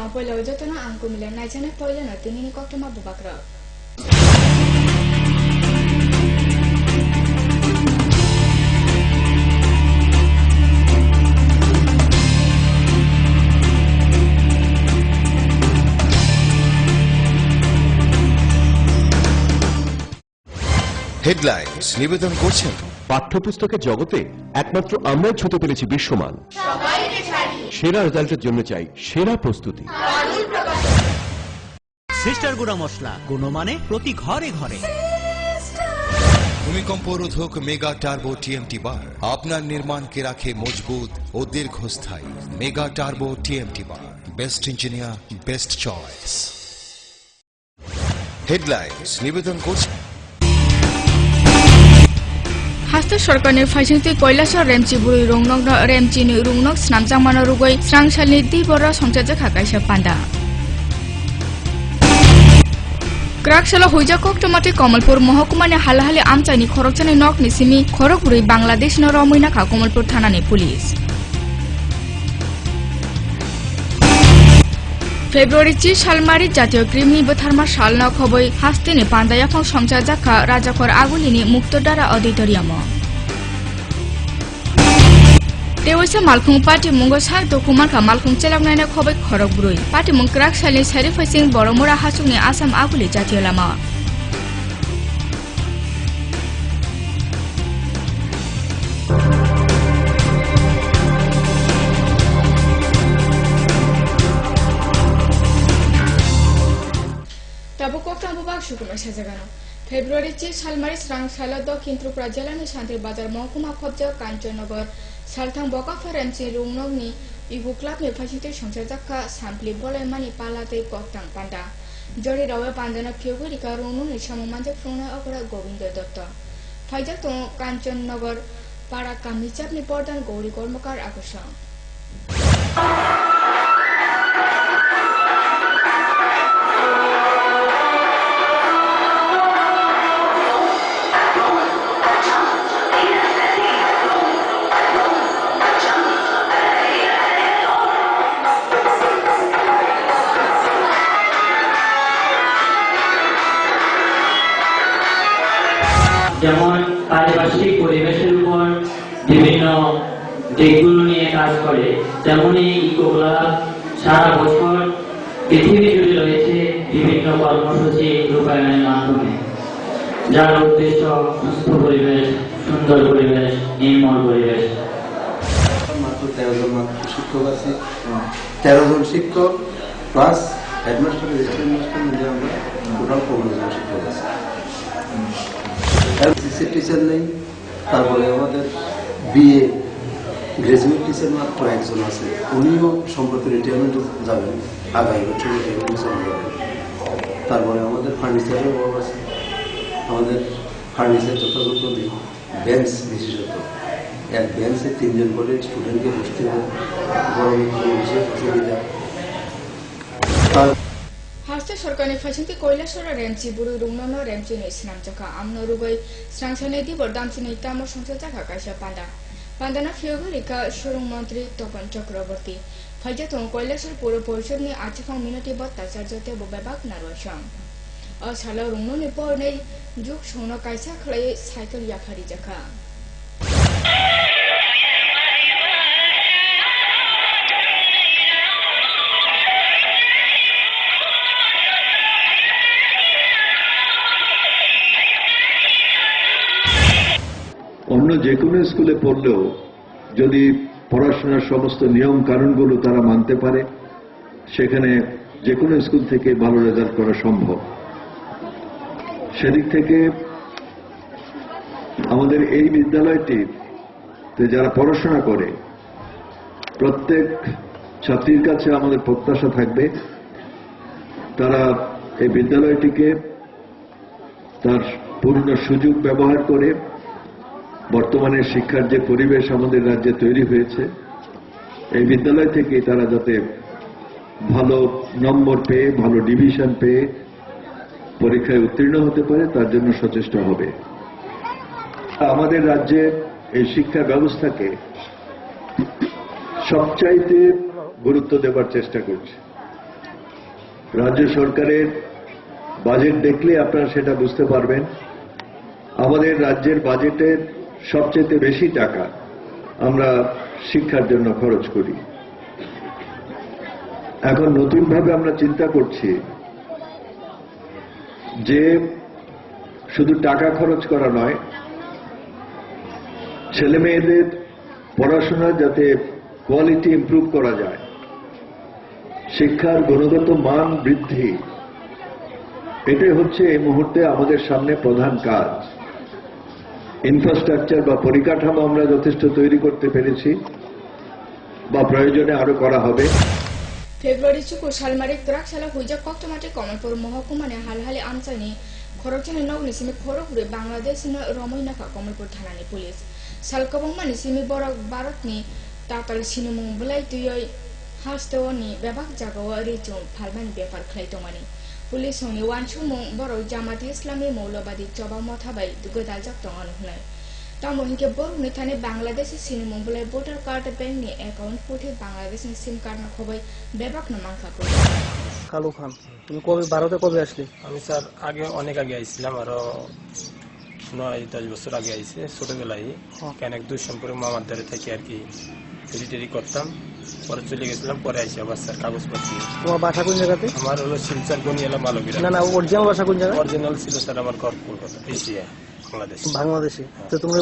tong polo jotona angku milen naijana polo na tinini koktoma bubakra. Headlines নিবেদন করছেন পাঠ্যপুস্তকের জগতে একমাত্র আমরাই ছুতে পেরেছি বিশ্বমান। সেরা রেজাল্টের জন্য চাই সেরা প্রস্তুতি। সিস্টার গুঁড়া মশলা গুণমানে প্রতি ঘরে ঘরে। ভূমিকম্প রোধক মেগা টার্বো টিএমটি বার আপনার নির্মাণকে রাখে মজবুত ও দীর্ঘস্থায়ী। মেগা টার্বো টিএমটি বার, best engineer, best choice. Headlines নিবেদন করছেন Hasta सरकारनि फाइसिंति কৈলাসর रेमचि बुरै रंनक रेमचिनि रुंनक स्नामजांमाना रुगै स्रांसालनि दिबरा संचाजा खागाइसा पान्दा क्राकसाला हुइजा कक्टमाति कमलपुर महकुमानि हालाहालि आमचानि खरकजानि नकनि सिमि खरकबुरै बांलादेश न रमैना खा कमलपुर थानानि पुलिस फेब्रुवारी 30 सालमारि जातीय कृमि बोथारमा साल न खबै हास्तेनि पान्दायाफां संचाजाखा राजाखर आगुलिनि मुक्तदारा अडिटोरियम तेवैसा मालखुं पार्टी मुंगो सा दकुमानखा मालखुं चेलांनायना खबै खरकबुरै पार्टी मुं क्राकसालनि सारिफाइसिं बरमुरा हासुंनि आसाम आगुलि जातीय लामा फेब्रुवारी 30 सालमारि स्रांसाला दक्षिण त्रिपुरा जिल्लानि शान्ति बाजार महकुमा खबजा काञ्चनगर सालथां बकाफा रेमचि रुंनकनि इगु क्लाबनि फाइसिंति संचाजाखा सामप्लि बलायमानि पालातै कक्टां पान्दा जरि रावे पान्दाना फिउगुरिका रुंनकनि सामुमानजे फ्रुंनाय अगरा गोविंद दत्त फाइजाक दं काञ्चनगर पारा कामिचापनि प्रधान गौरी कर्मकार आगुसा যেমন পারিপার্শ্বিক পরিবেশের উপর বিভিন্ন দিকগুলো নিয়ে কাজ করে তেমনি ইকোগুলা সারা বছর পৃথিবী জুড়ে রয়েছে বিভিন্ন কর্মসূচি রূপায়ণের মাধ্যমে যার উদ্দেশ্য সুস্থ পরিবেশ, সুন্দর পরিবেশ, নির্মল পরিবেশ। মাত্র 13 জন মাত্র শিক্ষক আছে, 13 জন শিক্ষক প্লাস হেডমাস্টার রেজিস্ট্রার মাস্টার মিলে আমরা টোটাল 15 জন শিক্ষক আছে। এলসিসি টিচার নেই, তারপরে আমাদের বিএ গ্রাজুয়েট টিচার মাত্র একজন আছে, উনিও সম্প্রতি রিটায়ারমেন্টে যাবেন, আগামী বছর রিটায়ারমেন্টে চলে যাবেন। তারপরে আমাদের ফার্নিচারের অভাব আছে, আমাদের ফার্নিচার যথাযথ বেঞ্চ বিশেষত এক বেঞ্চে 3 জন করে স্টুডেন্টকে বসতে হয়, গরমে বিশেষ অসুবিধা। हास्ते सरकारनि फाइसिंति কৈলাসর रेमचि बुरै रुंनक रेमचिनि स्नामजाखा आमनो रुगै स्रांसालनि दिबर दामचिनि तामो संचाजाखा काइसा पान्दा पान्दाना फिउगुरिका सुरुं मन्त्री तपन चक्रवर्ती फाइजा दं কৈলাসর पौर परिषदनि आथिफां मिनति भट्टाचार्य तेबो बेबाक नारवासं असाला रुंनकनि परनै जुग सौनो काइसा खलायै साइकेल याफारि जाखा অন্য যে কোনো স্কুলে পড়লেও যদি পড়াশোনার সমস্ত নিয়ম কানুনগুলো তারা মানতে পারে সেখানে যে কোনো স্কুল থেকে ভালো রেজাল্ট করা সম্ভব। সেদিক থেকে আমাদের এই বিদ্যালয়টিতে যারা পড়াশোনা করে প্রত্যেক ছাত্রীর কাছে আমাদের প্রত্যাশা থাকবে তারা এই বিদ্যালয়টিকে তার পূর্ণ সুযোগ ব্যবহার করে বর্তমানে শিক্ষার যে পরিবেশ আমাদের রাজ্যে তৈরি হয়েছে এই বিদ্যালয় থেকে তারা যাতে ভালো নম্বর পেয়ে ভালো ডিভিশন পেয়ে পরীক্ষায় উত্তীর্ণ হতে পারে তার জন্য সচেষ্ট হবে। আমাদের রাজ্যে এই শিক্ষা ব্যবস্থাকে সবচাইতে গুরুত্ব দেবার চেষ্টা করছে। রাজ্য সরকারের বাজেট দেখলে আপনারা সেটা বুঝতে পারবেন। আমাদের রাজ্যের বাজেটের সবচেয়ে বেশি টাকা আমরা শিক্ষার জন্য খরচ করি। এখন নতুনভাবে আমরা চিন্তা করছি যে শুধু টাকা খরচ করা নয়, ছেলে মেয়েদের পড়াশোনা যাতে কোয়ালিটি ইমপ্রুভ করা যায়, শিক্ষার গুণগত মান বৃদ্ধি, এটাই হচ্ছে এই মুহূর্তে আমাদের সামনে প্রধান কাজ। ইনফ্রাস্ট্রাকচার বা পরিকাঠামো আমরা যথেষ্ট তৈরি করতে পেরেছি বা প্রয়োজনে আরো করা হবে। फेब्रुवारी चुकु सालमारी ट्राक साला हुइजा कक्टमाटे कमलपुर महकुमानि हालहालि आमचाइनि खरकचनि नौनिसिमि खरगुरि बांलादेशनि रमैनाफा कमलपुर थानानि पुलिस सालकबंमानि सिमि बरक भारतनि ताताल सिनिमुं बुलाइतुयै हास्तोनि बेबाक जागाव रिजुम फालमानि बेफार खलाइतमानि पुलिसनि वानसुमुं बरक जामाती इस्लामी मौलबादी जबा मथाबाय गोदाल जाक्तंगान हुनाय तामहिके बरकनि थाने बांलादेशी सिनिमुं बुलाइ भोटार कार्ड बैंकनि अ্যাকাউন্ট ফুটে বাংলাদেশनि সিম কার্ড না খবই বেবাক না মাংখা করে। কালু খান, তুমি কবে ভারতে কবে আসলে? আমি স্যার আগে অনেক আগে আইছিলাম, আরো 9-10 বছর আগে আইছে ছোটবেলায়। কেন এক দুই সম্পর্কে মামার দ্বারে থেকে আর কি টেরিটরি করতাম, পরে চলে গেছিলাম, পরে আইসি আবার স্যার কাগজপত্র। তোমার বাসা কোন জায়গাতে? আমার হলো শিলচর গনিয়ালা মালবিরা। না না, অরিজিনাল বাসা কোন জায়গা? অরিজিনাল ছিল স্যার আমার ঘর কলকাতা, এশিয়া বাংলাদেশে। তো তুমি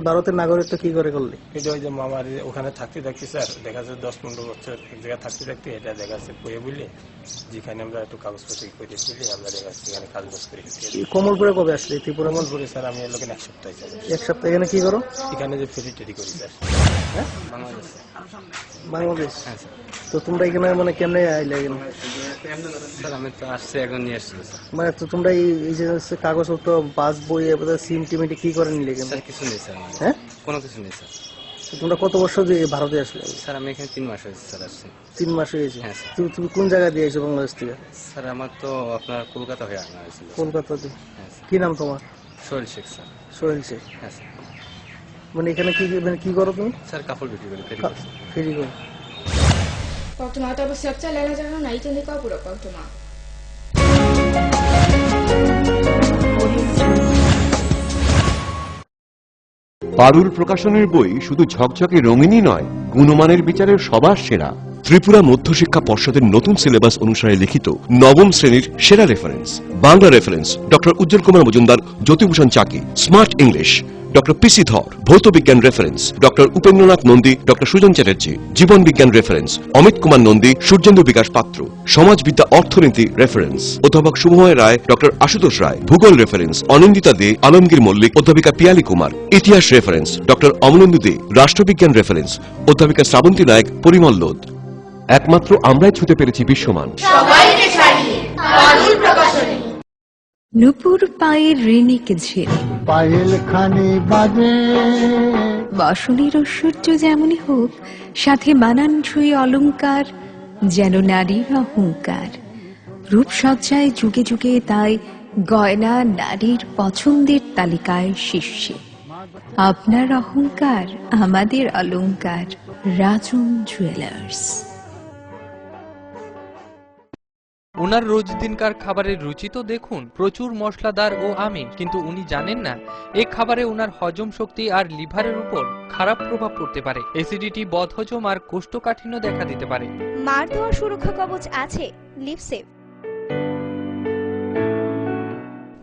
ভারতের নাগরিকত্ব কি করে করলে? এটা ওই যে মামার ওখানে থাকতে থাকতে স্যার দেখা যাচ্ছে 10-15 বছর এক জায়গায় থাকতে থাকতে এটা দেখা যাচ্ছে বইয়ে বলে যেখানে আমরা একটু কাগজপত্র করে দিলে আমরা দেখা যাচ্ছে এখানে কাজবাজ করে। কমলপুরে কবে আসলে? ত্রিপুরা? কমলপুরে স্যার আমি এর লোক 1 সপ্তাহ যাই। 1 সপ্তাহ এখানে কি করো? এখানে যে ফেরিটেরি করি স্যার। হ্যাঁ, বাংলাদেশে। বাংলাদেশ? হ্যাঁ স্যার। তো তোমরা এখানে মানে কেমনে আইলে এখানে? স্যার আমি তো আসছি এখন নিয়ে আসছি স্যার। মানে তো তোমরা এই যে কাগজপত্র বাস বই সিম টিম কি করে নিলে এখানে? স্যার কিছু নেই স্যার। হ্যাঁ, কোনো কিছু নেই স্যার। তোমরা কত বছর দিয়ে ভারতে আসলে? স্যার আমি এখানে 3 মাস হয়েছে স্যার আসছি। 3 মাস হয়েছে? হ্যাঁ স্যার। তুমি কোন জায়গায় দিয়ে এসো বাংলাদেশ থেকে? স্যার আমার তো আপনার কলকাতা হয়ে আনা হয়েছিল। কলকাতাতে? হ্যাঁ স্যার। কি নাম তোমার? সোহেল শেখ স্যার। সোহেল শেখ? হ্যাঁ স্যার। মানে এখানে কি করো তুমি? স্যার কাপড় বিক্রি করি, ফেরি করো। কক্টমা তবে সেপচা লেলা জানা নাই তেনি কাপুর কক্টমা। পারুল প্রকাশনের বই শুধু ঝকঝকে রঙিনই নয়, গুণমানের বিচারের সবার সেরা। ত্রিপুরা মধ্যশিক্ষা পর্ষদের নতুন সিলেবাস অনুসারে লিখিত নবম শ্রেণীর সেরা reference. Bangla reference doctor Ujjwal Kumar Majumdar, Jyotibhushan Chaki. Smart English doctor PC Dhar. ভৌত বিজ্ঞান reference doctor Upendranath Nandi, doctor Sujan Chatterjee. জীবন বিজ্ঞান রেফারেন্স অমিত কুমার নন্দী, সূর্যেন্দু বিকাশ পাত্র। সমাজবিদ্যা অর্থনীতি রেফারেন্স অধ্যাপক শুভময় রায়, ডক্টর আশুতোষ রায়। ভূগোল রেফারেন্স অনিন্দিতা দে, আলমগীর মল্লিক, অধ্যাপিকা পিয়ালি কুমার। ইতিহাস রেফারেন্স ডক্টর অমলেন্দু দে। রাষ্ট্রবিজ্ঞান রেফারেন্স অধ্যাপিকা শ্রাবন্তী নায়ক, পরিমল লোধ। একমাত্র আমরাই ছুঁতে পেরেছি বিশ্বমান। নুপুর পায়ের ঋণিক ঝিল, পায়েল খানি বাজে। বসনের ঐশ্বর্য যেমনই হোক, সাথে মানানসই অলংকার, যেন নারীর অহংকার। রূপসজ্জায় যুগে যুগে তাই গয়না নারীর পছন্দের তালিকায় শীর্ষে। আপনার অহংকার আমাদের অলংকার। রাজন জুয়েলার্স। ওনার রোজ দিনকার খাবারের রুচি তো দেখুন, প্রচুর মশলাদার ও আমিষ, কিন্তু উনি জানেন না এই খাবারে ওনার হজম শক্তি আর লিভারের উপর খারাপ প্রভাব পড়তে পারে। অ্যাসিডিটি, বদহজম আর কোষ্ঠকাঠিন্য দেখা দিতে পারে। মার দেওয়া সুরক্ষা কবচ আছে লিভসেভ।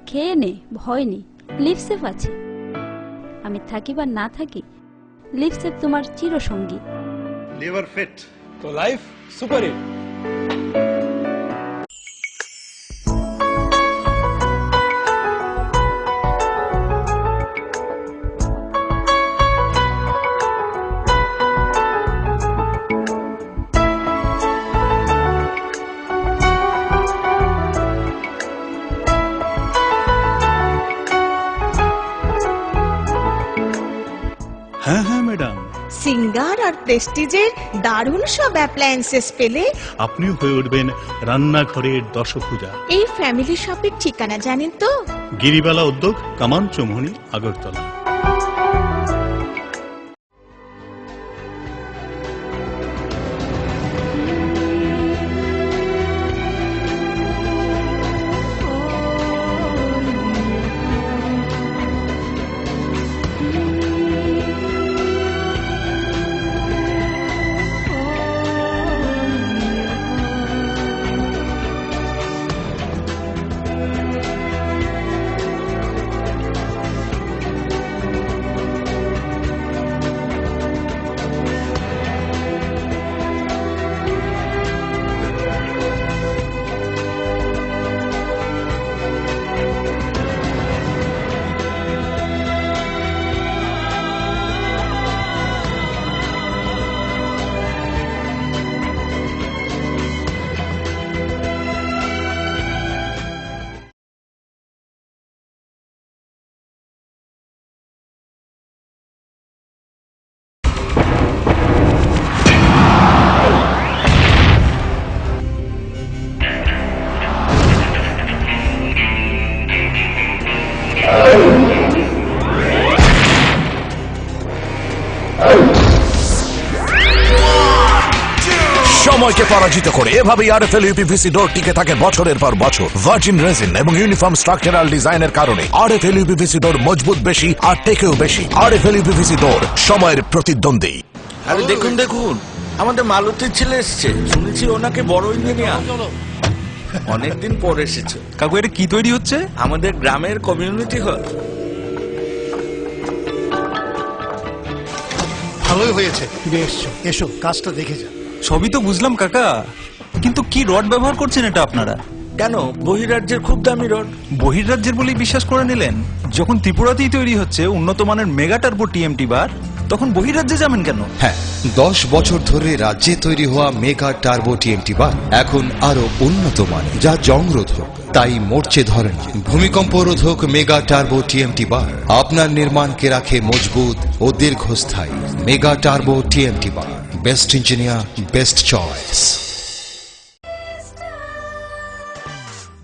খেয়ে নে, ভয় নেই, লিভসেভ আছে। আমি থাকি বা না থাকি, লিভসেভ তোমার চিরসঙ্গী। লিভার ফিট তো লাইফ সুপার হিট। হ্যাঁ হ্যাঁ ম্যাডাম, সিঙ্গার আর প্রেস্টিজের দারুণ সব অ্যাপ্লায়েন্সেস পেলে আপনিও হয়ে উঠবেন রান্নাঘরের দশভুজা। এই ফ্যামিলি শপের ঠিকানা জানেন তো? গিরিবালা উদ্যোগ, কামান চৌমুহনী, আগরতলা। সময়কে পরাজিত করে এভাবেই আরএফএল ইউপিভিসি ডোর টিকে থাকে বছরের পর বছর। ভার্জিন রেজিন এবং ইউনিফর্ম স্ট্রাকচারাল ডিজাইনের কারণে আরএফএল ইউপিভিসি ডোর মজবুত বেশি আর টেকেও বেশি। আরএফএল ইউপিভিসি ডোর সময়ের প্রতিদ্বন্দ্বী। আরে দেখুন দেখুন, আমাদের মালতীর ছেলে এসছে, শুনেছি ওনাকে বড় ইঞ্জিনিয়ার। অনেকদিন পর এসেছে। কাকু এটা কি তৈরি হচ্ছে? আমাদের গ্রামের কমিউনিটি হল। ভালোই হয়েছে তুমি এসছো, এসো কাজটা দেখে যা। সবই তো বুঝলাম কাকা, কিন্তু কি রড ব্যবহার করছেন এটা আপনারা? কেন, বহিরাজ্যের খুব দামি রড। বহিরাজ্যের বলেই বিশ্বাস করে নিলেন? যখন ত্রিপুরাতেই তৈরি হচ্ছে উন্নত মানের মেগা টার্বো টিএমটি বার, তখন বহিরাজ্যে যাবেন কেন? হ্যাঁ, 10 বছর ধরে রাজ্যে তৈরি হওয়া মেগা টার্বো টিএমটি বার এখন আরো উন্নত মানের, যা জংরোধক, তাই মরচে ধরে না। ভূমিকম্প রোধক মেগা টার্বো টিএমটি বার আপনার নির্মাণকে রাখে মজবুত ও দীর্ঘস্থায়ী। মেগা টার্বো টিএমটি বার, বেস্ট ইঞ্জিনিয়ার, বেস্ট চয়েস।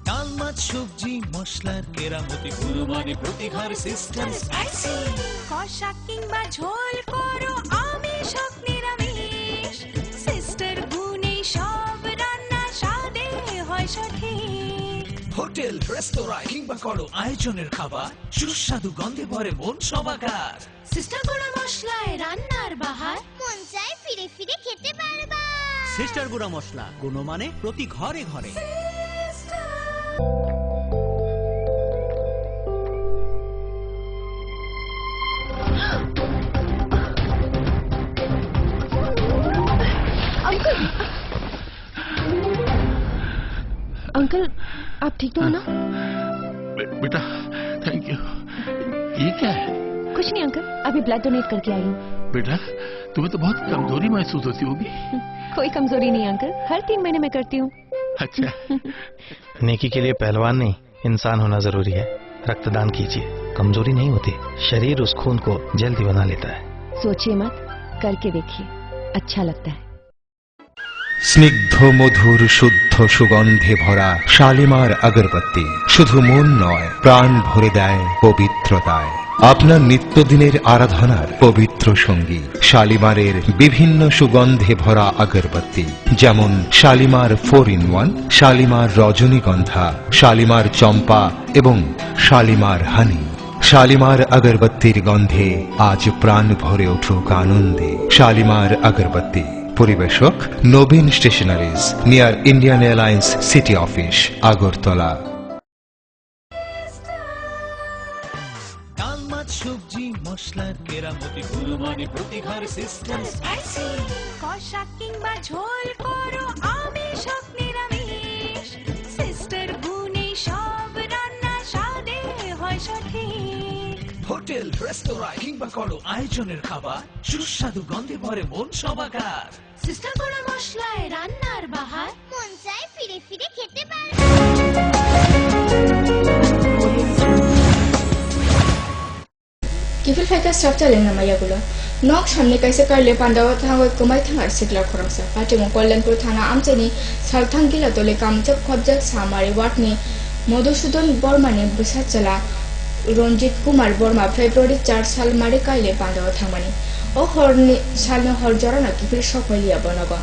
ডাল মাছ সবজি মশলার কেরামতি গুণমানে প্রতি ঘর সিস্টেম স্পাইসি। কষা কিংবা ঝোল করো আমিষ হোক নিরামিষ, সিস্টার গুণে সব রান্না স্বাদে হয় সঠিক। হোটেল রেস্তোরাঁ কিংবা করো আয়োজনের খাবার, সুস্বাদু গন্ধে ভরে মন সবাকার। সিস্টার গুঁড়া মশলায় রান্নার বাহার, মন চায় ফিরে ফিরে খেতে পারবা। সিস্টার গুঁড়া মশলা, গুণমানে প্রতি ঘরে ঘরে। अंकल आप ठीक तो हो ना? बेटा थैंक यू। ये क्या है? कुछ नहीं अंकल, अभी ब्लड डोनेट करके आई हूँ। बेटा तुम्हें तो बहुत कमजोरी महसूस होती होगी। कोई कमजोरी नहीं अंकल, हर 3 महीने में करती हूँ। अच्छा। नेकी के लिए पहलवान नहीं इंसान होना जरूरी है। रक्तदान कीजिए, कमजोरी नहीं होती, शरीर उस खून को जल्दी बना लेता है। सोचिए मत, करके देखिए, अच्छा लगता है। স্নিগ্ধ মধুর শুদ্ধ সুগন্ধে ভরা শালিমার আগরবাতি শুধু মন নয়, প্রাণ ভরে দেয় পবিত্রতায়। আপনার নিত্যদিনের আরাধনার পবিত্র সঙ্গী শালিমারের বিভিন্ন সুগন্ধে ভরা আগরবাতি, যেমন শালিমার 4-in-1, শালিমার রজনীগন্ধা, শালিমার চম্পা এবং শালিমার হানি। শালিমার আগরবাতির গন্ধে আজ প্রাণ ভরে উঠুক আনন্দে। শালিমার আগরবাতি। পরিবেশক Nabin stationeries, near Indian Airlines city office, Agartala. ডাল মাছ সবজি মশলার কেরামতি গুণমানে প্রতি ঘর সিস্টেম স্পাইসি। কষা কিংবা ঝোল করো আমিষ হোক নিরামিষ, সিস্টার গুণে সব রান্না স্বাদে হয় সঠিক। হোটেল রেস্তোরাঁ কিংবা করো আয়োজনের খাবার, সুস্বাদু গন্ধে ভরে মন সবাকার। সিস্টার গুঁড়া মশলায় রান্নার বাহার, মন চায় ফিরে ফিরে খেতে পারবা। Kifil faita structure leng nama ya gula. Nok samne kaise karle pandawa thangoi kumai thangar sikla khorangsa. Pati mo Kollanpur thana amchani salthang gila tole kamjak khobjak samari watni Madhusudan Bormani busachala Ronjit Kumar Borma February 4 সাল মারে কাইলে pandawa thangmani. O horni salne hor jorana kifil sokoliya bonago.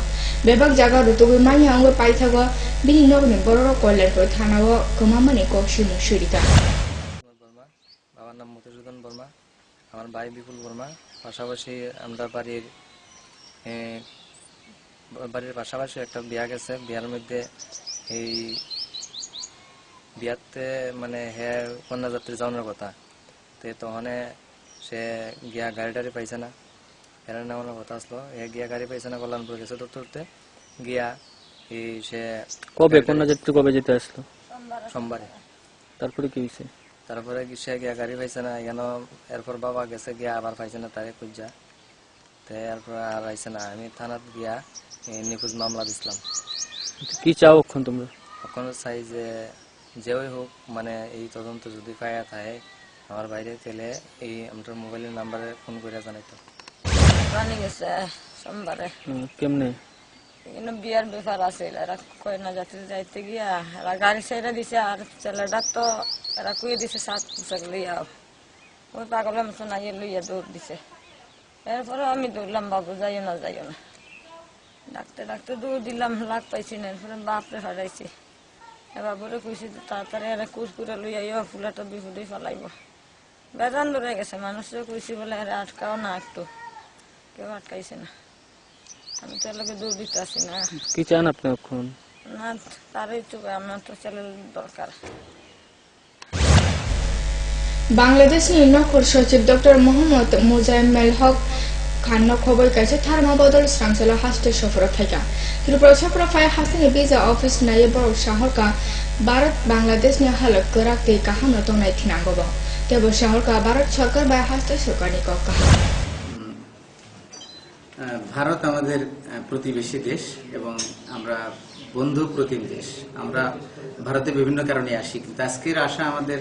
Bebak jaga rutugu mani angwe paithago bini nogni bororo Kollanpur thana o kumamani ko shimu shurita. বাবার নাম মধুসূদন বর্মা, আমার ভাই বিপুল বর্মা। পাশাপাশি আমরা বাড়ির পাশাপাশি একটা বিয়া গেছে। বিয়ার মধ্যে এই বিয়াতে মানে হ্যাঁ কন্যাযাত্রী যাওয়ার কথা, তো তখন সে গিয়া গাড়ি টাড়ি পাইছে না, হেরার নেওয়ানোর কথা আসলো। গিয়া গাড়ি পাইছে না, কল্যাণপুর গেছে ধরতে গিয়া এই সে কবে কন্যাযাত্রী কবে যেতে আসলো? সোমবারে। তারপরে কি হয়েছে? তারপরে সে গিয়া গাড়ি পাইছে না, এখানে এরপর বাবা গেছে গিয়া আবার পাইছে না তারে খুঁজা, তো এরপর আর আইছে না। আমি থানাত গিয়া নিখোঁজ মামলা দিছিলাম। কি চাও এখন তোমরা? এখন চাই যে যেই হোক মানে এই তদন্ত যদি পাইয়া থাকে আমার বাইরে তেলে এই আমার মোবাইলের নাম্বারে ফোন করে জানাইতো। রানি গেছে সোমবারে। কেমনে? এখানে বিয়ার ব্যাপার আছে, এরা কয়না যাত্রী যাইতে গিয়া এরা গাড়ি ছেড়ে দিছে, আর ছেলেটা তো এরা কুয়ে দিছে 7 পোশাক লইয়া, ওই পাগলের মতো নাইয়ে লইয়া দৌড় দিছে। এরপরে আমি দৌড়লাম, বাবু যাইও না ডাকতে ডাকতে দৌড় দিলাম, লাগ পাইছি না। এরপরে বাপরে হারাইছি, বাবুরে কইছি তাড়াতাড়ি এরা কুরকুরে লইয়া ফুলাটা বিপদে ফেলাইব। বেজান ধরে গেছে, মানুষে কইছি বলে এরা আটকাও না, একটু কেউ আটকাইছে না। আমি তো এলাকে দৌড় দিতে আসি না। কি চান আপনি এখন? না তারই তো, আমার তো ছেলের দরকার। বাংলাদেশनि नखर सचिव डॉक्टर मोहम्मद मुजाम्मेल हक खाननो खबर कासे थारमा बदल स्रांसला हास्ते सफर थाइका त्रिपुरा सफर फाय हास्ते भिजा ऑफिस नाये बर शहर का भारत बांग्लादेशनि हालत गराखते काहामनो तंनाय थिनांगो तेबो शहर का भारत सरकार बाय हास्ते सरकारनि कहा। ভারত আমাদের প্রতিবেশী দেশ এবং আমরা বন্ধু প্রতিম দেশ। আমরা ভারতে বিভিন্ন কারণে আসি, কিন্তু আজকের আসা আমাদের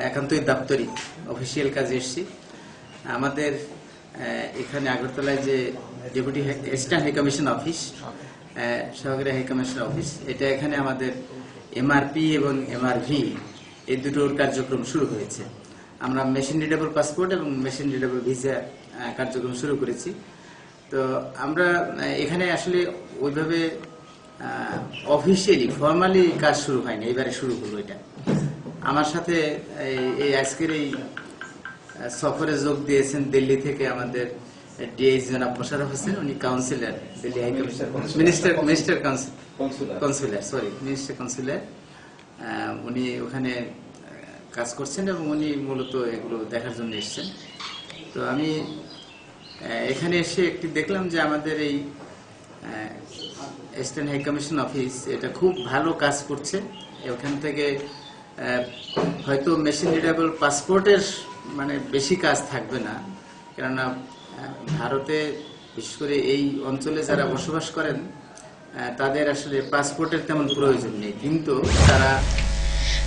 একান্তই দাপ্তরিক অফিসিয়াল কাজে এসেছি। আমাদের এখানে আগরতলায় যে deputy assistant high commission office, সহকারী হাই কমিশন অফিস, এটা এখানে আমাদের এমআরপি এবং এমআরভি এই দুটোর কার্যক্রম শুরু হয়েছে। আমরা মেশিন রিডেবল পাসপোর্ট এবং মেশিন রিডেবল ভিসা কার্যক্রম শুরু করেছি। তো আমরা এখানে আসলে ওইভাবে অফিসিয়ালি ফর্মালি কাজ শুরু হয়নি, এবারে শুরু হলো এটা। আমার সাথে এই আজকের এই সফরে যোগ দিয়েছেন দিল্লি থেকে আমাদের ডিআইজি জনাব মোশাররফ হোসেন, উনি councillor, Delhi high commissioner, minister councillor. উনি ওখানে কাজ করছেন এবং উনি মূলত এগুলো দেখার জন্য এসেছেন। তো আমি এখানে এসে একটি দেখলাম যে আমাদের এই অ্যাসিস্ট্যান্ট হাই কমিশন অফিস এটা খুব ভালো কাজ করছে। ওখান থেকে হয়তো মেশিন রিডেবল পাসপোর্টের মানে বেশি কাজ থাকবে না, কেননা ভারতে বিশেষ করে এই অঞ্চলে যারা বসবাস করেন তাদের আসলে পাসপোর্টের তেমন প্রয়োজন নেই, কিন্তু তারা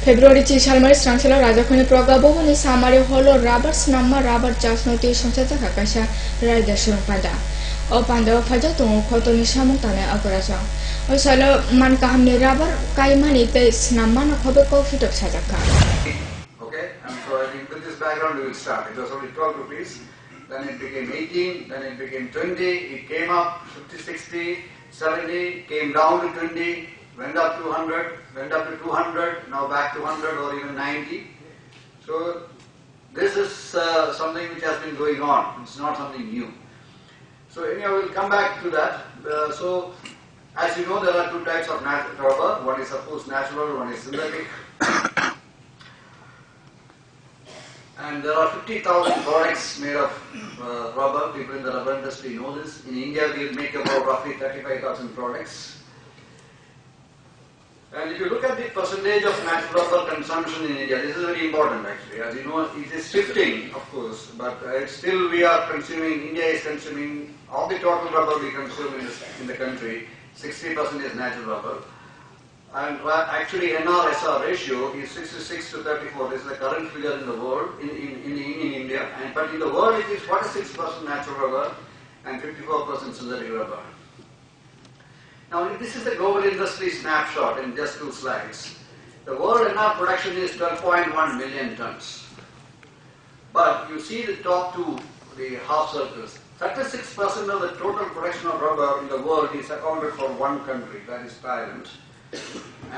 फेब्रुवारी 4 सालमारि स्रांसला राजाखनि प्रगाबोनि सामारि हलो राबार स्नामा राबार चासनति संसाजा काकाशा रायदासुं पादा ओ पादा फाजा तो खतनि सामु ताने अगराजा ओ सालो मान कामनि राबार काइमानि ते स्नामा न खबे को फिटक साजाका। Okay, and so I think with this background we will start. It was only 12 rupees, then it became 18, then it became 20, it came up 50, 60, 70, came down to 20, went up to 100, went up to 200, now back to 100 or even 90. So this is something which has been going on. It's not something new. So anyhow, we'll come back to that. So as you know, there are two types of rubber. One is of course natural, one is synthetic. And there are 50,000 products made of rubber. People in the rubber industry know this. In India, we make about roughly 35,000 products. And if you look at the percentage of natural rubber consumption in India, this is very important actually. As you know, it is shifting, of course, but still we are consuming, India is consuming, all the total rubber we consume in the country, 60% is natural rubber. And actually NR-SR ratio is 66 to 34. This is the current figure in the world, in India. But in the world it is 46% natural rubber and 54% synthetic rubber. Now this is the global industry snapshot in just 2 slides. The world NR production is 12.1 million tons. But you see the top two, the half circles. 36% of the total production of rubber in the world is accounted for one country, that is Thailand.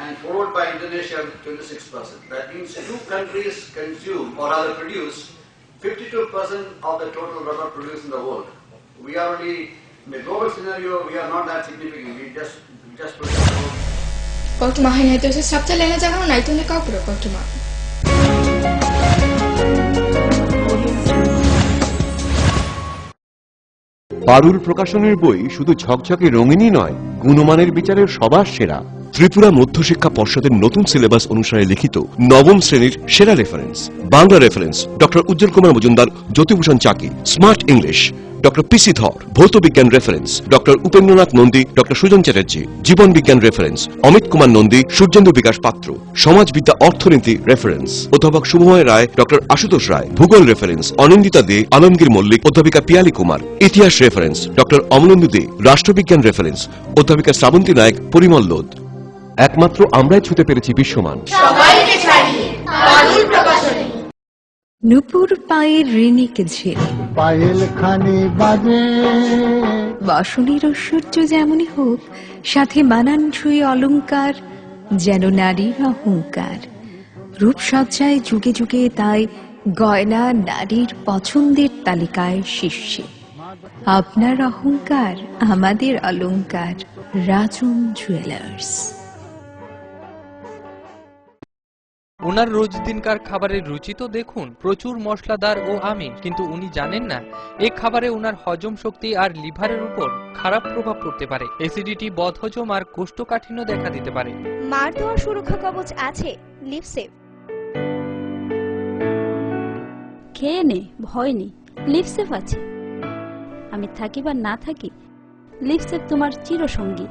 And followed by Indonesia with 26%. That means 2 countries consume or rather produce 52% of the total rubber produced in the world. We are only in the global scenario, we are not that significant. We just produce the world. Koktuma haine to se sabta lena jaga nai to ne ka pura koktuma. পারুল প্রকাশনের বই শুধু ঝকঝকে রঙিনই নয়, গুণমানের বিচারের সবার সেরা। ত্রিপুরা মধ্যশিক্ষা পর্ষদের নতুন সিলেবাস অনুসারে লিখিত নবম শ্রেণীর সেরা reference, Bangla reference doctor Ujjwal Kumar Majumdar, Jyotibhushan Chaki, smart English, doctor PC Dhar, ভৌত বিজ্ঞান reference doctor Upendranath Nandi, doctor Sujan Chatterjee, জীবন বিজ্ঞান রেফারেন্স অমিত কুমার নন্দী, সূর্যেন্দু বিকাশ পাত্র, সমাজবিদ্যা অর্থনীতি রেফারেন্স অধ্যাপক শুভময় রায়, ডক্টর আশুতোষ রায়, ভূগোল রেফারেন্স অনিন্দিতা দে, আলমগীর মল্লিক, অধ্যাপিকা পিয়ালি কুমার, ইতিহাস রেফারেন্স ডক্টর অমলেন্দু দে, রাষ্ট্রবিজ্ঞান রেফারেন্স অধ্যাপিকা শ্রাবন্তী নায়ক, পরিমল লোধ। একমাত্র আমরাই ছুতে পেরেছি বিশ্বমান। সবাইকে ছাড়িয়ে পারুল প্রকাশনী। নুপুর পায়ের ঋণিক ঝিল, পায়েল খানি বাজে, বাসনের ঐশ্বর্য যেমনই হোক, সাথে মানানসই অলংকার, যেন নারীর অহংকার। রূপসজ্জায় যুগে যুগে তাই গয়না নারীর পছন্দের তালিকায় শীর্ষে। আপনার অহংকার আমাদের অলংকার, রাজন জুয়েলার্স। ওনার রোজ দিনকার খাবারের রুচি তো দেখুন, প্রচুর মশলাদার ও আমিষ, কিন্তু উনি জানেন না এই খাবারে ওনার হজম শক্তি আর লিভারের উপর খারাপ প্রভাব পড়তে পারে। অ্যাসিডিটি, বদহজম আর কোষ্ঠকাঠিন্য দেখা দিতে পারে। মার দেওয়া সুরক্ষা কবচ আছে লিভসেভ। খেয়ে নে, ভয় নেই, লিভসেভ আছে। আমি থাকি বা না থাকি, লিভসেভ তোমার চিরসঙ্গী।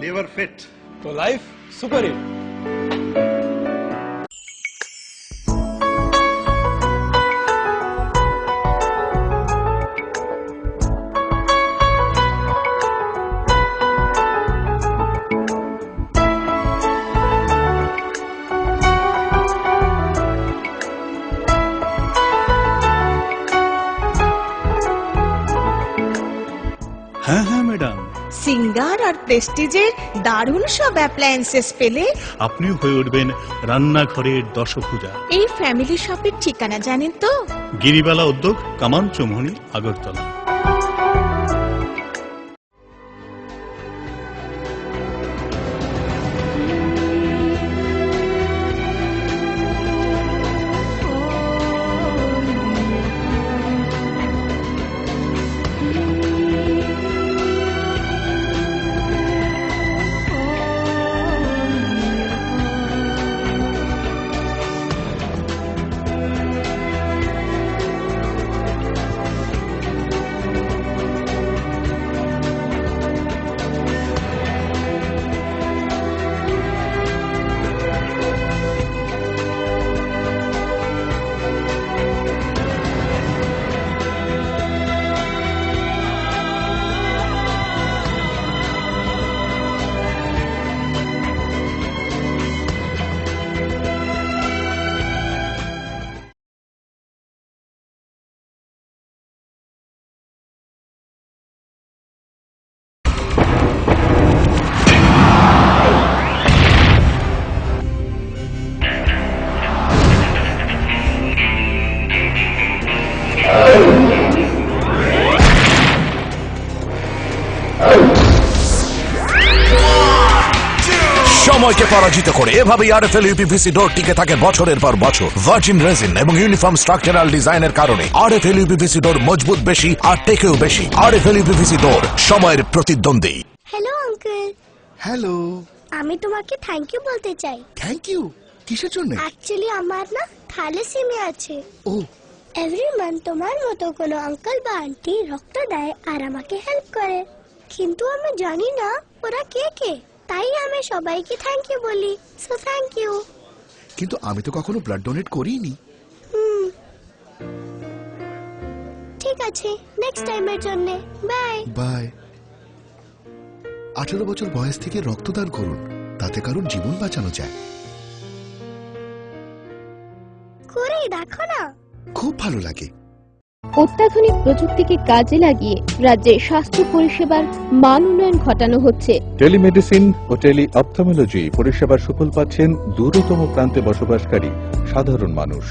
লিভার ফিট তো লাইফ সুপার হিট। হ্যাঁ হ্যাঁ ম্যাডাম, সিঙ্গার আর প্রেস্টিজের দারুণ সব অ্যাপ্লায়েন্সেস পেলে আপনিও হয়ে উঠবেন রান্নাঘরের দশভুজা। এই ফ্যামিলি শপের ঠিকানা জানেন তো? গিরিবালা উদ্যোগ, কামান চৌমুহনী, আগরতলা। সময়কে পরাজিত করে এভাবেই আরএফএল ইউপিভিসি ডোর টিকে থাকে বছরের পর বছর। ভার্জিন রেজিন এবং ইউনিফর্ম স্ট্রাকচারাল ডিজাইনের কারণে আরএফএল ইউপিভিসি ডোর মজবুত বেশি আর টেকেও বেশি। আরএফএল ইউপিভিসি ডোর, সময়ের প্রতিদ্বন্দ্বী। Hello uncle. হ্যালো। আমি তোমাকে থ্যাংক ইউ বলতে চাই। থ্যাংক ইউ কিসের জন্য? অ্যাকচুয়ালি আমার না থ্যালাসেমিয়া আছে। ও। এভরি মান্থ তোমার মতো কোনো আঙ্কেল বা আন্টি রক্ত দেয় আর আমাকে হেল্প করে, কিন্তু আমি জানি না ওরা কে কে, তাই আমি সবাইকে থ্যাংক ইউ বলি। So thank you. কিন্তু আমি তো কখনো ব্লাড ডোনেট করিনি। ঠিক আছে, নেক্সট টাইমের জন্য বাই বাই। 18 বছর বয়স থেকে রক্তদান করুন, তাতে কারণ জীবন বাঁচানো যায়। করেই দেখো না, খুব ভালো লাগে। অত্যাধুনিক প্রযুক্তিকে কাজে লাগিয়ে রাজ্যে স্বাস্থ্য পরিষেবার মান উন্নয়ন ঘটানো হচ্ছে। টেলিমেডিসিন ও টেলি অপথলমোলজি পরিষেবার সুফল পাচ্ছেন দূরতম প্রান্তে বসবাসকারী সাধারণ মানুষ।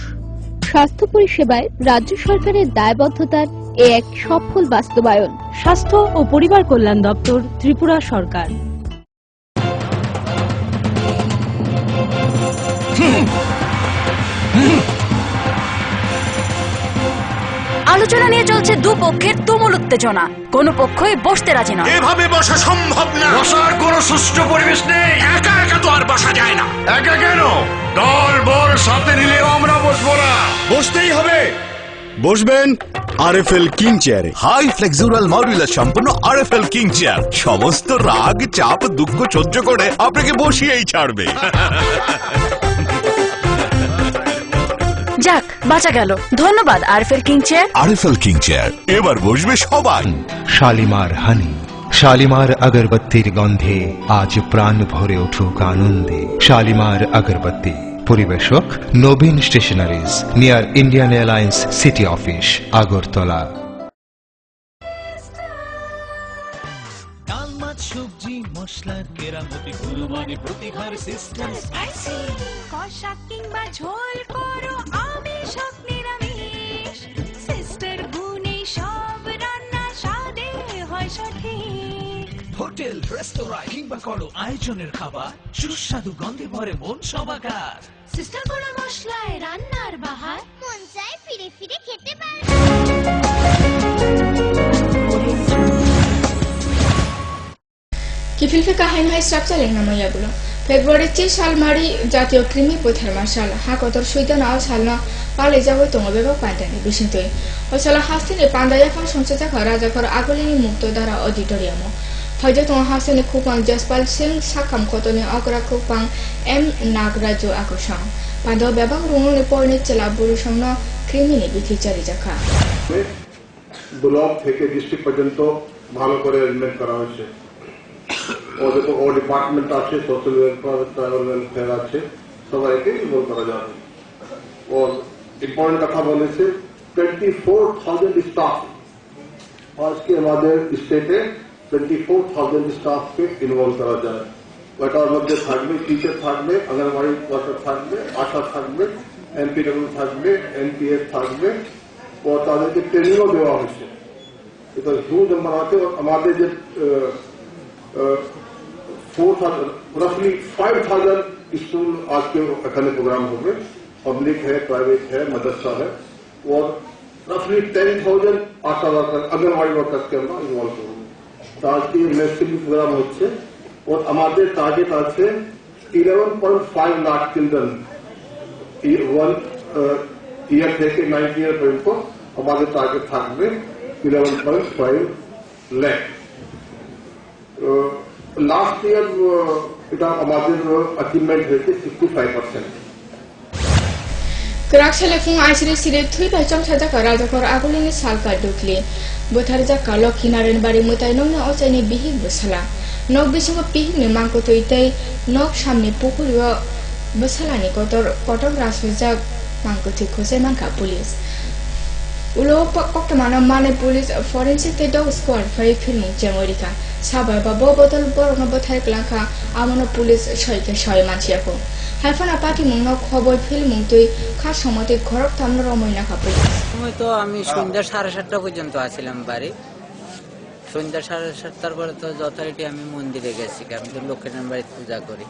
স্বাস্থ্য পরিষেবায় রাজ্য সরকারের দায়বদ্ধতার এ এক সফল বাস্তবায়ন। স্বাস্থ্য ও পরিবার কল্যাণ দপ্তর, ত্রিপুরা সরকার। আলোচনা নিয়ে চলছে দুপক্ষের তুমুল উত্তেজনা, কোনো পক্ষই বসতে রাজি নয়। এভাবে বসা সম্ভব না। বসার কোনো সুষ্ঠু পরিবেশ নেই। একা একা তো আর বসা যায় না। একা কেন, দল বল সাথে নিলেও আমরা বসবো না। বসতেই হবে। বসবেন আরএফএল কিং চেয়ারে। হাই ফ্লেক্সুরাল মডুলার সম্পন্ন আরএফএল কিং চেয়ার সমস্ত রাগ চাপ দুঃখ সহ্য করে আপনাকে বসিয়েই ছাড়বে। যাক বাঁচা গেল, ধন্যবাদ RFL king chair. RFL king chair, এবার বসবে সবাই। শালিমার হানি, শালিমার আগরবত্তির গন্ধে আজ প্রাণ ভরে উঠুক আনন্দে। শালিমার আগরবত্তি, পরিবেশক Nabin stationeries, near Indian Airlines city office, Agartala. সবজি মশলার কেরামতি কুরবানি প্রতিহার সিস্টেম স্পাইসি কষা কিংবা ঝোল করো আমিষ হোক নিরামিষ সিস্টার গুণে সব রান্না স্বাদে হয় সঠিক। হোটেল রেস্তোরাঁ কিংবা করো আয়োজনের খাবার সুস্বাদু গন্ধে ভরে মন সবাকার। সিস্টার গুঁড়ো মশলায় রান্নার বাহার মন চায় ফিরে ফিরে খেতে পারে। কিফিলফে কাহিনী হয় স্ট্রাকচারের নামাইয়াগুলো ফেব্রুয়ারি 3 সাল মারি জাতীয় কৃমি পথের মার্শাল হাকতর সুইদান আও সালনা পালে যাবো তঙ্গবেবা পান্ডানি বিশিন্তই ওসালা হাস্তিনি পান্ডায়াফাং সংসদা রাজাকর আগলিনি মুক্ত দ্বারা অডিটোরিয়ামো ফয়জা তং হাস্তিনি খুপাং জসপাল সিং সাকাম কতনি অগ্রা খুপাং এম নাগরাজু আকর্ষণ পান্ডা বেবাং রুনুনি পর্নি চেলা বুরু সংন কৃমিনি বিথিচারি জাখা ব্লক থেকে ডিস্ট্রিক্ট পর্যন্ত ভালো করে অ্যারেঞ্জমেন্ট করা হয়েছে। ও ডিপার্টমেন্ট আছে, সোশ্যাল ওয়েলফেয়ার, ট্রাইবাল ওয়েলফেয়ার আছে, সবাইকে ইনভলভ করা যাবে। और इम्पोर्टेंट কথা বলেছে 24,000 স্টাফ আজকে আমাদের স্টেটে 24,000 স্টাফকে ইনভলভ করা যায়। ওটার মধ্যে থাকবে টিচার থাকবে, অঙ্গনওয়াড়ি ওয়ার্কার থাকবে, আশা থাকবে, এনপিডব্লিউ থাকবে, এনপিএস থাকবে ও তাদেরকে ট্রেনিংও দেওয়া হয়েছে। এটা হিউজ নাম্বার আছে। আমাদের যে 4,000 5,000 स्कूल आज के एखाने प्रोग्राम हो गए, पब्लिक है, प्राइवेट है, मदरसा है और रफली 10,000 आशा वर्कर आंगनवाड़ी वर्कर्स के अंदर इन्वॉल्व होंगे। तो आज के मैसिव प्रोग्राम होते और हमारे टारगेट आज से 11.5 लाख चिल्ड्रन 1 ईयर থেকে 9 ईयर পর্যন্ত हमारे टारगेट থাকবে 11.5 लाख। लास्ट ईयर এটা আমাদের অ্যাচিভমেন্ট হয়েছে 65%। Kerakshale fung aisri sire thui bai chom saja kara jakor agulini salka dukli bothar ja kalo kinaren bari mutai nong na ochaini bihik bosala nok bisingo pihik ni mangko toitai nok samni pukurio bosalani kotor rasujak mangko thik khose mangka police ulo kokta mana mane police forensic te dog squad fai film jemorika sabai ba botol borno bothar klaka amono police shoike shoy manchiako হাইফানা party মুংনা খবর film তুই খাস সমতে ঘরক থামনো রমইনা খাপই সময় তো আমি সন্ধ্যা 7:30টা পর্যন্ত আছিলাম বাড়ি। সন্ধ্যা 7:30টার পরে তো যথারীতি আমি মন্দিরে গেছি, আমি তো লক্ষ্মীনারায়ণ বাড়িতে পূজা করি।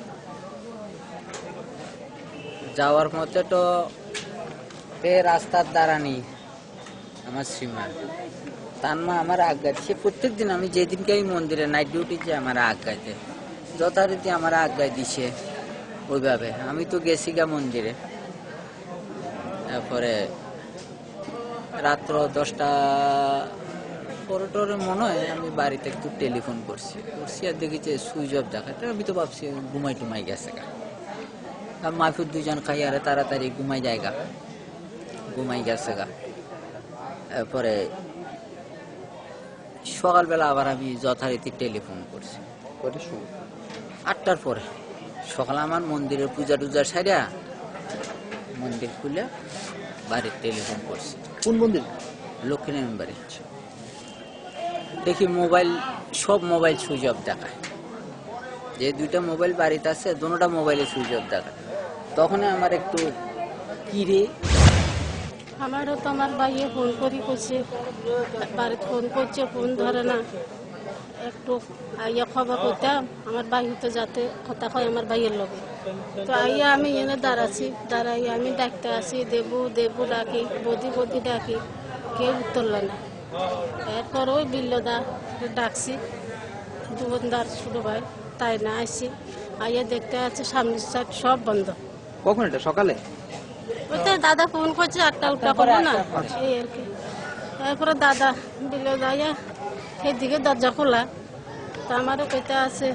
যাওয়ার মধ্যে তো রাস্তার দাঁড়ানি আমার শ্রীমান তার মা আমার আজ্ঞাতে, সে প্রত্যেকদিন আমি যেদিনকে আমি মন্দিরে নাইট ডিউটি যে আমার আজ্ঞাতে যথারীতি আমার আজ্ঞায় দিছে ওইভাবে। আমি তো গেছি গা মন্দিরে, তারপরে রাত্র 10টা পরে মনে হয় আমি বাড়িতে একটু টেলিফোন করছি আর দেখি যে সুইচ অফ দেখাতে। আমি তো ভাবছি ঘুমাই গেছে গা। মাফির 2 জন খাই আরে তাড়াতাড়ি ঘুমাই গেছে গা। তারপরে সকালবেলা আবার আমি যথারীতি টেলিফোন করছি 8টার পরে। সকালে আমার মন্দিরের পূজা টুজা সারিয়া মন্দির খুলে বাড়ির টেলিফোন করছি। কোন মন্দির? লক্ষ্মীনারায়ণ বাড়ি। দেখি মোবাইল, সব মোবাইল সুইচ অফ দেখায়। যে 2টা মোবাইল বাড়িতে আছে দুটোটা মোবাইলে সুইচ অফ দেখায়। তখন আমার একটু কি রে, আমারও তো আমার ভাইয়ে ফোন করছে, বাড়িতে ফোন করছে, ফোন ধরে না। একটু আইয়া খবর করতাম আমার ভাই তো যাতে কথা কয় আমার ভাইয়ের লগে। তো আইয়া আমি এনে দাঁড়াইয়া আমি ডাকতে আসি, দেবু ডাকি, বদি ডাকি, কেউ উত্তরল না। এরপর ওই বিল্লদা ডাকছি, দোকানদার ছোট ভাই, তাই না আসছি। আইয়া দেখতে আছে সামনের সাইড সব বন্ধ। কখন এটা? সকালে? ওই তো দাদা ফোন করছে 8টা উঠা করবো না এই আর কি। তারপরে দাদা দিল যাইয়া সেদিকে দরজা খোলা, তো আমারও কইতে আছে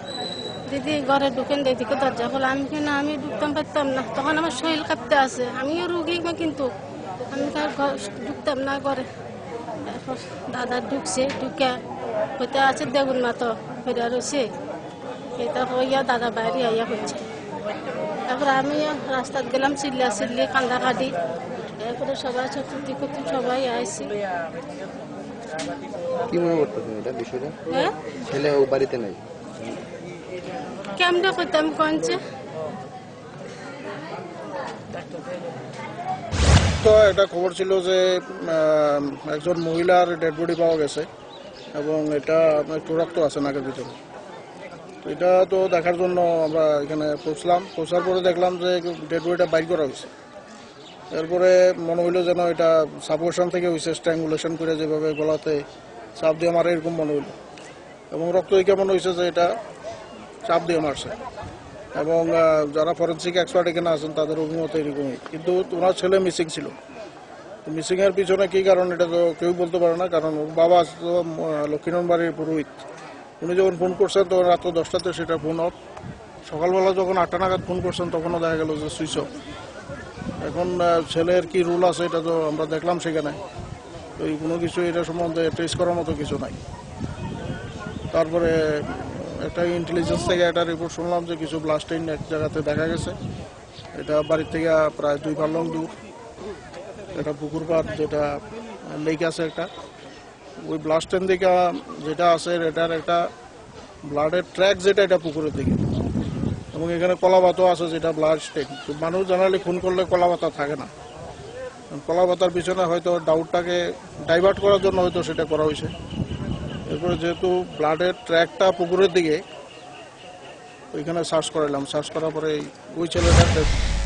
দিদি ঘরে ঢুকেন, এদিকে দরজা খোলা। আমি কি না, আমি ঢুকতাম পারতাম না, তখন আমার শরীর কাঁপতে আছে, আমিও রুগী কিন্তু আমি তার ঢুকতাম না ঘরে। তারপর দাদা ঢুকছে, ঢুকে কইতে আছে দেখুন মা তো ফেরা রয়েছে, এটা হইয়া দাদা বাইরে আইয়া হচ্ছে। তারপরে আমি রাস্তায় গেলাম, চিল্লি কান্দা কাটি, এরপরে সবাই চতুর্দিকে সবাই আইসি। কি মনে করতেছেন এটা বিষয়টা? হ্যাঁ, ছেলে ও বাড়িতে নাই, কেমনে করতাম কনছে। তো একটা খবর ছিল যে একজন মহিলার ডেড বডি পাওয়া গেছে এবং এটা একটু রক্ত আছে নাকের ভিতরে। তো এটা তো দেখার জন্য আমরা এখানে পৌঁছলাম, পৌঁছার পরে দেখলাম যে ডেড বডিটা বাইর করা হয়েছে। এরপরে মনে হইলো যেন এটা সাপোর্শন থেকে হয়েছে, স্ট্র্যাঙ্গুলেশন করে যেভাবে গলাতে চাপ দিয়ে মারে এরকম মনে হইলো, এবং রক্ত কেমন হয়েছে যে এটা চাপ দিয়ে মারছে। এবং যারা ফরেন্সিক এক্সপার্ট এখানে আছেন তাদের অভিমত এরকমই, কিন্তু ওনার ছেলে মিসিং ছিল। মিসিং এর পিছনে কি কারণ এটা তো কেউ বলতে পারে না, কারণ ওর বাবা তো লক্ষ্মীনারায়ণ বাড়ির পুরোহিত। উনি যখন ফোন করছেন তখন রাত 10টাতে সেটা ফোন অফ, সকালবেলা যখন 8টা নাগাদ ফোন করছেন তখনও দেখা গেল যে সুইচ অফ। এখন ছেলের কি রুল আছে এটা তো আমরা দেখলাম সেখানে, তো কোনো কিছু এটা সম্বন্ধে ট্রেস করার মতো কিছু নাই। তারপরে একটা ইন্টেলিজেন্স থেকে একটা রিপোর্ট শুনলাম যে কিছু ব্লাস্টিং এক জায়গাতে দেখা গেছে, এটা বাড়ির থেকে প্রায় 2 ফার্লং দূর, একটা পুকুর পাড় যেটা লেক আছে একটা, ওই ব্লাস্টের দিকে যেটা আছে এটার একটা ব্লাডের ট্র্যাক যেটা এটা পুকুরের দিকে, এবং এখানে কলাপাতাও আছে যেটা ব্লাড স্টেন। মানুষ জেনারেলি খুন করলে কলাপাতা থাকে না, কলাপাতার পিছনে হয়তো ডাউটটাকে ডাইভার্ট করার জন্য হয়তো সেটা করা হয়েছে। এরপরে যেহেতু ব্লাডের ট্র্যাকটা পুকুরের দিকে, ওইখানে সার্চ করালাম, সার্চ করার পরে ওই ছেলেটা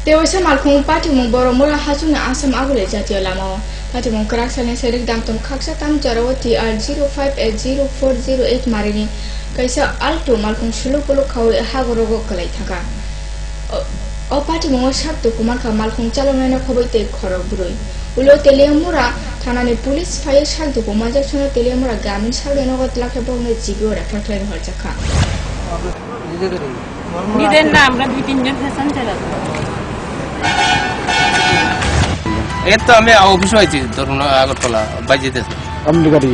Dewasa malkhung patimung boromura hasuna asam agule jatiyo lamao. Patimung keraksalin serik damtum kaksa tam jarawati al 05804008 marini. Kaisa alto malkhung shulu pulu kawi hagorogo kalai thaka. O patimung sabtu kumar ka malkhung chalonena khoboite khorok buroi. Ulo teliyamura thanani police fire sabtu kumajak sona teliyamura gamin sable nogot lakhe bogno jibiyo rakhlain horjaka. নিজের না, আমরা 2-3 জন passenger আছি। এই তো আমি অফিসে আছি, ধরুন আগরতলা বাজিতেছে আমলিগাড়ি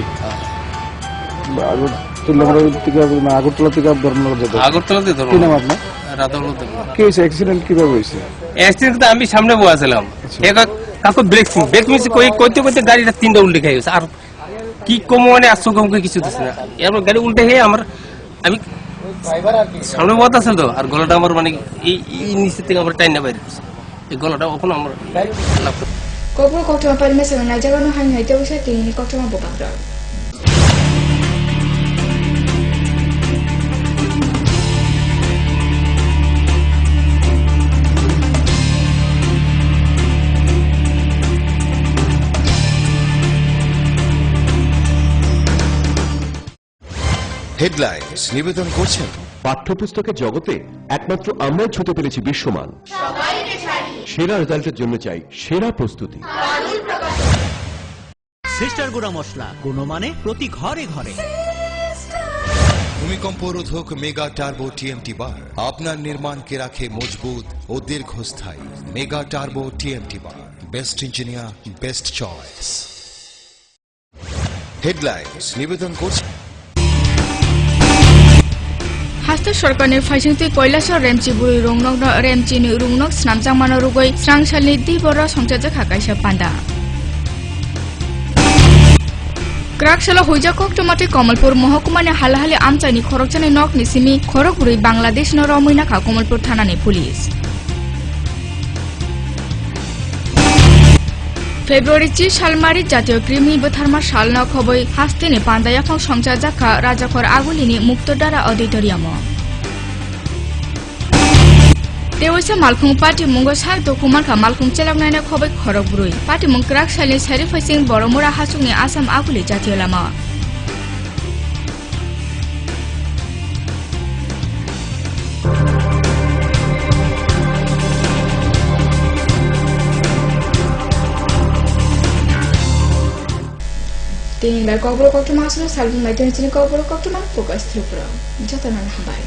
আগরতলা থেকে ধর্মনগর যেতে। আগরতলাতে ধরুন। কি নাম আপনার? রাতল। কি হয়েছে, অ্যাক্সিডেন্ট কিভাবে হয়েছে? অ্যাক্সিডেন্ট তো আমি সামনে বসেছিলাম, কাকু ব্রেক মিস কইতে কইতে গাড়িটা 3টা উল্টে খেয়ে গেছে। আর কি কম মানে আশ্চর্য কিছু দিচ্ছে না, এরপর গাড়ি উল্টে খেয়ে আমি সামনে বসে আছে তো, আর গলাটা আমার মানে এই নিচে থেকে আমার টাইনা বাইরে, এই গলাটা ওখানে আমার Kopro koktoma palmesa na jagano han haite usa tini koktoma bobakra. Headlines নিবেদন করছেন পাঠ্যপুস্তকের জগতে একমাত্র আমরাই ছুতে পেরেছি বিশ্বমান। সেরা রেজাল্টের জন্য চাই সেরা প্রস্তুতি। সিস্টার গুঁড়া মশলা, গুণমানে প্রতি ঘরে ঘরে। ভূমিকম্প রোধক মেগা টার্বো টিএমটি বার আপনার নির্মাণকে রাখে মজবুত ও দীর্ঘস্থায়ী। মেগা টার্বো টিএমটি বার, best engineer, best choice. Headlines নিবেদন করছেন Hasta सरकारनि फाइसिंथि কৈলাসর रेमचि बुरि रंनक रेमचिनि रुंनक स्नामजां मानो रुगै स्रांसालनि दिबर संसारजों खाकाइसा पान्दा क्राकशाला हुइजा कक्टमाति कमलपुर महकुमानि हालहालि आमचानि खरकजानाय नकनि सिमि खरक बुरि बांलादेश न रमैनाखा कमलपुर थानानि पुलिस फेब्रुवारी 30 सालमारि जातीय कृमि बोथारमा सालना खबै हास्तिनि पान्दायाफां संसार जाखा राजाखर आगुलिनि मुक्तदारा अडिटोरियाम देवसा मालखुं पार्टी मुंगो साल दकुमारखा मालखुं चेलांनायना खबै खरक बुरै पार्टी मुं क्राकसालनि सारिफाइसिं बरमुरा हासुंनि आसाम आगुलि जातीय Lama Tinggal kau waktu masuk salun mai tu sini kau waktu mana fokus terus. Jatuh nang hambai.